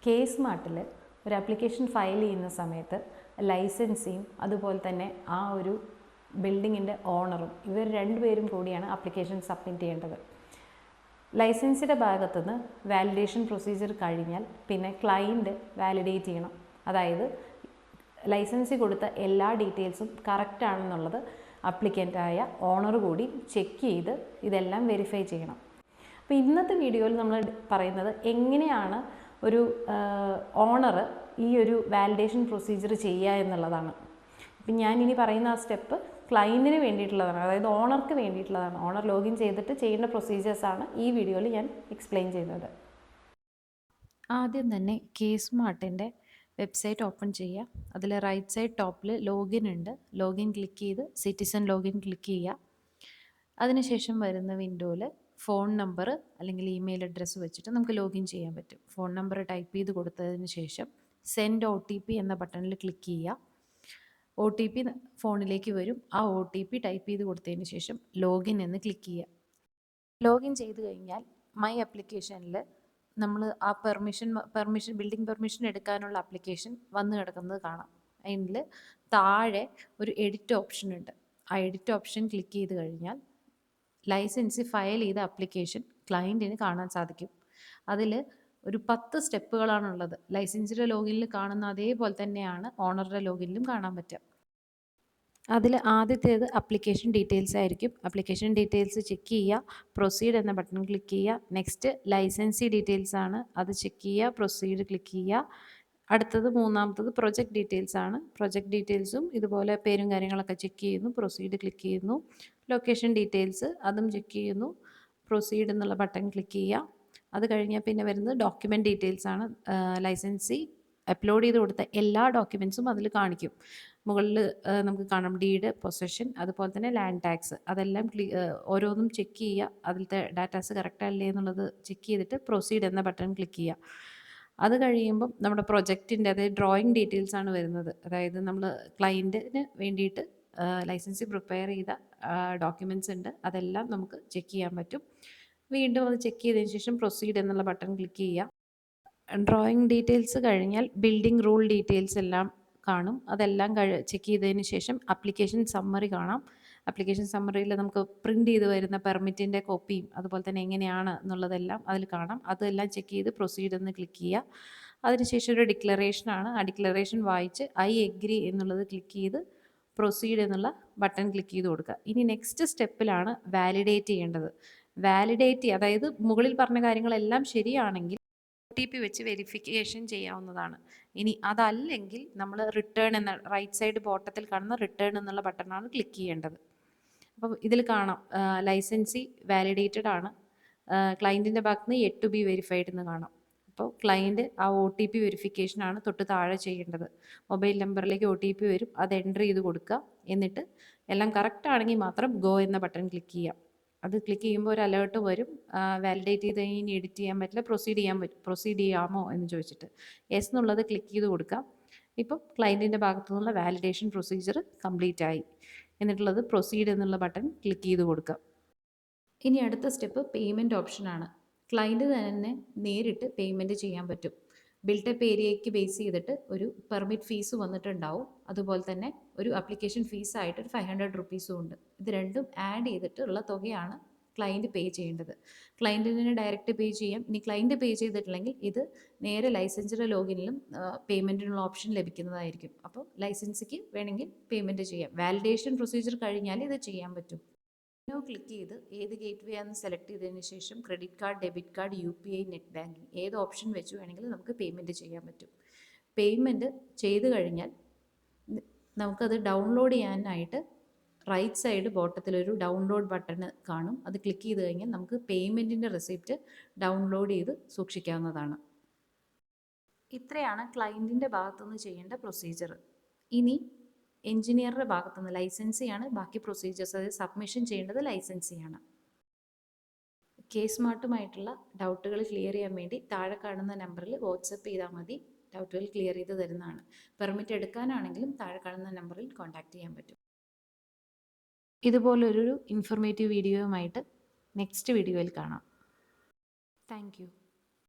K സ്മാർട്ടിൽ ഒരു application file ചെയ്യുന്ന സമയത്ത് ലൈസൻസിയും അതുപോലെ തന്നെ ആ ഒരു ബിൽഡിങ്ങിൻ്റെ ഓണറും ഇവർ രണ്ടുപേരും കൂടിയാണ് ആപ്ലിക്കേഷൻ സബ്മിറ്റ് ചെയ്യേണ്ടത്. ലൈസൻസിൻ്റെ ഭാഗത്തുനിന്ന് വാലിഡേഷൻ പ്രൊസീജിയർ കഴിഞ്ഞാൽ പിന്നെ ക്ലയൻറ്റ് വാലിഡേറ്റ് ചെയ്യണം. അതായത് ലൈസൻസ് കൊടുത്ത എല്ലാ ഡീറ്റെയിൽസും കറക്റ്റ് ആണെന്നുള്ളത് അപ്ലിക്കൻ്റായ ഓണർ കൂടി ചെക്ക് ചെയ്ത് ഇതെല്ലാം വെരിഫൈ ചെയ്യണം. അപ്പോൾ ഇന്നത്തെ വീഡിയോയിൽ നമ്മൾ പറയുന്നത് എങ്ങനെയാണ് ഒരു ഓണർ ഈ ഒരു വാലിഡേഷൻ പ്രൊസീജിയർ ചെയ്യുക എന്നുള്ളതാണ്. ഇപ്പം ഞാനിനി പറയുന്ന ആ സ്റ്റെപ്പ് ക്ലയൻറ്റിന് വേണ്ടിയിട്ടുള്ളതാണ്, അതായത് ഓണർക്ക് വേണ്ടിയിട്ടുള്ളതാണ്. ഓണർ ലോഗിൻ ചെയ്തിട്ട് ചെയ്യേണ്ട പ്രൊസീജിയേഴ്സാണ് ഈ വീഡിയോയിൽ ഞാൻ എക്സ്പ്ലെയിൻ ചെയ്യുന്നത്. ആദ്യം തന്നെ കെ സ്മാർട്ടിൻ്റെ വെബ്സൈറ്റ് ഓപ്പൺ ചെയ്യുക. അതിൽ റൈറ്റ് സൈഡ് ടോപ്പിൽ ലോഗിൻ ഉണ്ട്. ലോഗിൻ ക്ലിക്ക് ചെയ്ത് സിറ്റിസൺ ലോഗിൻ ക്ലിക്ക് ചെയ്യുക. അതിനുശേഷം വരുന്ന വിൻഡോയിൽ ഫോൺ നമ്പർ അല്ലെങ്കിൽ ഇമെയിൽ അഡ്രസ്സ് വെച്ചിട്ട് നമുക്ക് ലോഗിൻ ചെയ്യാൻ പറ്റും. ഫോൺ നമ്പർ ടൈപ്പ് ചെയ്ത് കൊടുത്തതിന് ശേഷം സെൻഡ് OTP എന്ന ബട്ടണിൽ ക്ലിക്ക് ചെയ്യുക. OTP ഫോണിലേക്ക് വരും. ആ OTP ടൈപ്പ് ചെയ്ത് കൊടുത്തതിന് ശേഷം ലോഗിൻ എന്ന് ക്ലിക്ക് ചെയ്യുക. ലോഗിൻ ചെയ്ത് കഴിഞ്ഞാൽ മൈ ആപ്ലിക്കേഷനിൽ നമ്മൾ ആ ബിൽഡിംഗ് പെർമിഷൻ എടുക്കാനുള്ള ആപ്ലിക്കേഷൻ വന്ന് കിടക്കുന്നത് കാണാം. അതിൽ താഴെ ഒരു എഡിറ്റ് ഓപ്ഷൻ ഉണ്ട്. ആ എഡിറ്റ് ഓപ്ഷൻ ക്ലിക്ക് ചെയ്ത് കഴിഞ്ഞാൽ ലൈസൻസ് ഫയൽ ചെയ്ത ആപ്ലിക്കേഷൻ ക്ലയൻറ്റിന് കാണാൻ സാധിക്കും. അതിൽ ഒരു 10 സ്റ്റെപ്പുകളാണുള്ളത്. ലൈസൻസിൻ്റെ ലോഗിനിൽ കാണുന്ന അതേപോലെ തന്നെയാണ് ഓണറുടെ ലോഗിനിലും കാണാൻ പറ്റുക. അതിൽ ആദ്യത്തേത് ആപ്ലിക്കേഷൻ ഡീറ്റെയിൽസ് ആയിരിക്കും. ആപ്ലിക്കേഷൻ ഡീറ്റെയിൽസ് ചെക്ക് ചെയ്യുക, പ്രൊസീഡ് എന്ന ബട്ടൺ ക്ലിക്ക് ചെയ്യുക. നെക്സ്റ്റ് ലൈസൻസി ഡീറ്റെയിൽസ് ആണ്, അത് ചെക്ക് ചെയ്യുക, പ്രൊസീഡ് ക്ലിക്ക് ചെയ്യുക. അടുത്തത് മൂന്നാമത്തത് പ്രൊജക്റ്റ് ഡീറ്റെയിൽസ് ആണ്. പ്രൊജക്റ്റ് ഡീറ്റെയിൽസും ഇതുപോലെ പേരും കാര്യങ്ങളൊക്കെ ചെക്ക് ചെയ്യുന്നു, പ്രൊസീഡ് ക്ലിക്ക് ചെയ്യുന്നു. ലൊക്കേഷൻ ഡീറ്റെയിൽസ് അതും ചെക്ക് ചെയ്യുന്നു, പ്രൊസീഡ് എന്നുള്ള ബട്ടൺ ക്ലിക്ക് ചെയ്യുക. അത് കഴിഞ്ഞാൽ പിന്നെ വരുന്നത് ഡോക്യുമെൻറ്റ് ഡീറ്റെയിൽസ് ആണ്. ലൈസൻസി അപ്ലോഡ് ചെയ്ത് കൊടുത്ത എല്ലാ ഡോക്യുമെൻറ്റ്സും അതിൽ കാണിക്കും. മുകളിൽ നമുക്ക് കാണാം ഡീഡ്, പൊസഷൻ, അതുപോലെ തന്നെ ലാൻഡ് ടാക്സ്. അതെല്ലാം ഓരോന്നും ചെക്ക് ചെയ്യുക. അതിലത്തെ ഡാറ്റാസ് കറക്റ്റ് അല്ലേ എന്നുള്ളത് ചെക്ക് ചെയ്തിട്ട് പ്രൊസീഡ് എന്ന ബട്ടൺ ക്ലിക്ക് ചെയ്യുക. അത് കഴിയുമ്പം നമ്മുടെ പ്രൊജക്റ്റിൻ്റെ അതായത് ഡ്രോയിങ് ഡീറ്റെയിൽസ് ആണ് വരുന്നത്. അതായത് നമ്മൾ ക്ലയൻറ്റിന് വേണ്ടിയിട്ട് ലൈസൻസ് പ്രിപ്പയർ ചെയ്ത ഡോക്യുമെൻറ്റ്സ് ഉണ്ട്, അതെല്ലാം നമുക്ക് ചെക്ക് ചെയ്യാൻ പറ്റും. വീണ്ടും അത് ചെക്ക് ചെയ്തതിന് ശേഷം പ്രൊസീഡ് എന്നുള്ള ബട്ടൺ ക്ലിക്ക് ചെയ്യുക. ഡ്രോയിങ് ഡീറ്റെയിൽസ് കഴിഞ്ഞാൽ ബിൽഡിംഗ് റൂൾ ഡീറ്റെയിൽസ് എല്ലാം കാണും. അതെല്ലാം ചെക്ക് ചെയ്തതിന് ശേഷം ആപ്ലിക്കേഷൻ സമ്മറി കാണാം. ആപ്ലിക്കേഷൻ സമ്മറിയിൽ നമുക്ക് പ്രിൻ്റ് ചെയ്ത് വരുന്ന പെർമിറ്റിൻ്റെ കോപ്പിയും അതുപോലെ തന്നെ എങ്ങനെയാണ് എന്നുള്ളതെല്ലാം അതിൽ കാണാം. അതെല്ലാം ചെക്ക് ചെയ്ത് പ്രൊസീഡ് എന്ന് ക്ലിക്ക് ചെയ്യുക. അതിനുശേഷം ഒരു ഡിക്ലറേഷനാണ്. ആ ഡിക്ലറേഷൻ വായിച്ച് ഐ എഗ്രി എന്നുള്ളത് ക്ലിക്ക് ചെയ്ത് പ്രൊസീഡ് എന്നുള്ള ബട്ടൺ ക്ലിക്ക് ചെയ്ത് കൊടുക്കുക. ഇനി നെക്സ്റ്റ് സ്റ്റെപ്പിലാണ് വാലിഡേറ്റ് ചെയ്യേണ്ടത്. അതായത് മുകളിൽ പറഞ്ഞ കാര്യങ്ങളെല്ലാം ശരിയാണെങ്കിൽ OTP വെച്ച് വെരിഫിക്കേഷൻ ചെയ്യാവുന്നതാണ്. ഇനി അതല്ലെങ്കിൽ നമ്മൾ റിട്ടേൺ എന്ന റൈറ്റ് സൈഡ് ബോട്ടത്തിൽ കാണുന്ന റിട്ടേൺ എന്നുള്ള ബട്ടണാണ് ക്ലിക്ക് ചെയ്യേണ്ടത്. അപ്പം ഇതിൽ കാണാം ലൈസൻസി വാലിഡേറ്റഡ് ആണ്, ക്ലയൻറ്റിൻ്റെ ഭാഗത്ത് നിന്ന് യെറ്റ് ടു ബി വെരിഫൈഡ് എന്ന് കാണാം. അപ്പോൾ ക്ലയൻറ്റ് ആ OTP വെരിഫിക്കേഷനാണ് തൊട്ട് താഴെ ചെയ്യേണ്ടത്. മൊബൈൽ നമ്പറിലേക്ക് OTP വരും, അത് എൻ്റർ ചെയ്ത് കൊടുക്കുക. എന്നിട്ട് എല്ലാം കറക്റ്റ് ആണെങ്കിൽ മാത്രം ഗോ എന്ന ബട്ടൺ ക്ലിക്ക് ചെയ്യാം. അത് ക്ലിക്ക് ചെയ്യുമ്പോൾ ഒരു അലേർട്ട് വരും, വാലിഡേറ്റ് ചെയ്ത് ഇനി എഡിറ്റ് ചെയ്യാൻ പറ്റില്ല, പ്രൊസീഡ് ചെയ്യാമോ എന്ന് ചോദിച്ചിട്ട് യെസ് എന്നുള്ളത് ക്ലിക്ക് ചെയ്ത് കൊടുക്കാം. ഇപ്പം ക്ലയൻറ്റിൻ്റെ ഭാഗത്തു നിന്നുള്ള വാലിഡേഷൻ പ്രൊസീജിയർ കംപ്ലീറ്റ് ആയി. എന്നിട്ടുള്ളത് പ്രൊസീഡ് എന്നുള്ള ബട്ടൺ ക്ലിക്ക് ചെയ്ത് കൊടുക്കാം. ഇനി അടുത്ത സ്റ്റെപ്പ് പേയ്മെൻറ്റ് ഓപ്ഷനാണ്. ക്ലയൻറ്റ് തന്നെ നേരിട്ട് പേയ്മെൻറ്റ് ചെയ്യാൻ പറ്റും. ബിൽട്ടപ്പ് ഏരിയയ്ക്ക് ബേസ് ചെയ്തിട്ട് ഒരു പെർമിറ്റ് ഫീസ് വന്നിട്ടുണ്ടാവും. അതുപോലെ തന്നെ ഒരു ആപ്ലിക്കേഷൻ ഫീസായിട്ട് ഒരു 500 റുപ്പീസും ഉണ്ട്. ഇത് രണ്ടും ആഡ് ചെയ്തിട്ടുള്ള തുകയാണ് ക്ലയൻറ്റ് പേ ചെയ്യേണ്ടത്. ക്ലയൻറ്റിന് ഡയറക്റ്റ് പേ ചെയ്യാം. ഇനി ക്ലയൻറ്റ് പേ ചെയ്തിട്ടില്ലെങ്കിൽ ഇത് നേരെ ലൈസൻസിൻ്റെ ലോഗിനിലും പേയ്മെൻറ്റിനുള്ള ഓപ്ഷൻ ലഭിക്കുന്നതായിരിക്കും. അപ്പോൾ ലൈസൻസിക്ക് വേണമെങ്കിൽ പേയ്മെൻറ്റ് ചെയ്യാം. വാലിഡേഷൻ പ്രൊസീജിയർ കഴിഞ്ഞാൽ ഇത് ചെയ്യാൻ പറ്റും. ക്ലിക്ക് ചെയ്ത് ഏത് ഗേറ്റ് വേ ആണെന്ന് സെലക്ട് ചെയ്തതിന് ശേഷം credit card, debit card, UPI, net banking ഏത് ഓപ്ഷൻ വെച്ച് വേണമെങ്കിൽ നമുക്ക് പേയ്മെൻറ്റ് ചെയ്യാൻ പറ്റും. പേയ്മെൻറ്റ് ചെയ്ത് കഴിഞ്ഞാൽ നമുക്കത് ഡൗൺലോഡ് ചെയ്യാനായിട്ട് റൈറ്റ് സൈഡ് ബോട്ടത്തിലൊരു ഡൗൺലോഡ് ബട്ടൺ കാണും. അത് ക്ലിക്ക് ചെയ്ത് കഴിഞ്ഞാൽ നമുക്ക് പേയ്മെൻറ്റിൻ്റെ റെസിപ്റ്റ് ഡൗൺലോഡ് ചെയ്ത് സൂക്ഷിക്കാവുന്നതാണ്. ഇത്രയാണ് ക്ലയൻറ്റിൻ്റെ ഭാഗത്തുനിന്ന് ചെയ്യേണ്ട പ്രൊസീജിയർ. ഇനി എഞ്ചിനീയറുടെ ഭാഗത്തുനിന്ന് ലൈസൻസിയാണ് ബാക്കി പ്രൊസീജിയേഴ്സ്. അതായത് സബ്മിഷൻ ചെയ്യേണ്ടത് ലൈസൻസിയാണ്. കെ സ്മാർട്ടുമായിട്ടുള്ള ഡൗട്ടുകൾ ക്ലിയർ ചെയ്യാൻ വേണ്ടി താഴെ കാണുന്ന നമ്പറിൽ വാട്സപ്പ് ചെയ്താൽ മതി. ഡൗട്ടുകൾ ക്ലിയർ ചെയ്ത് തരുന്നതാണ്. പെർമിറ്റ് എടുക്കാനാണെങ്കിലും താഴെ കാണുന്ന നമ്പറിൽ കോൺടാക്റ്റ് ചെയ്യാൻ പറ്റും. ഇതുപോലൊരു ഇൻഫോർമേറ്റീവ് വീഡിയോയുമായിട്ട് നെക്സ്റ്റ് വീഡിയോയിൽ കാണാം. Thank you.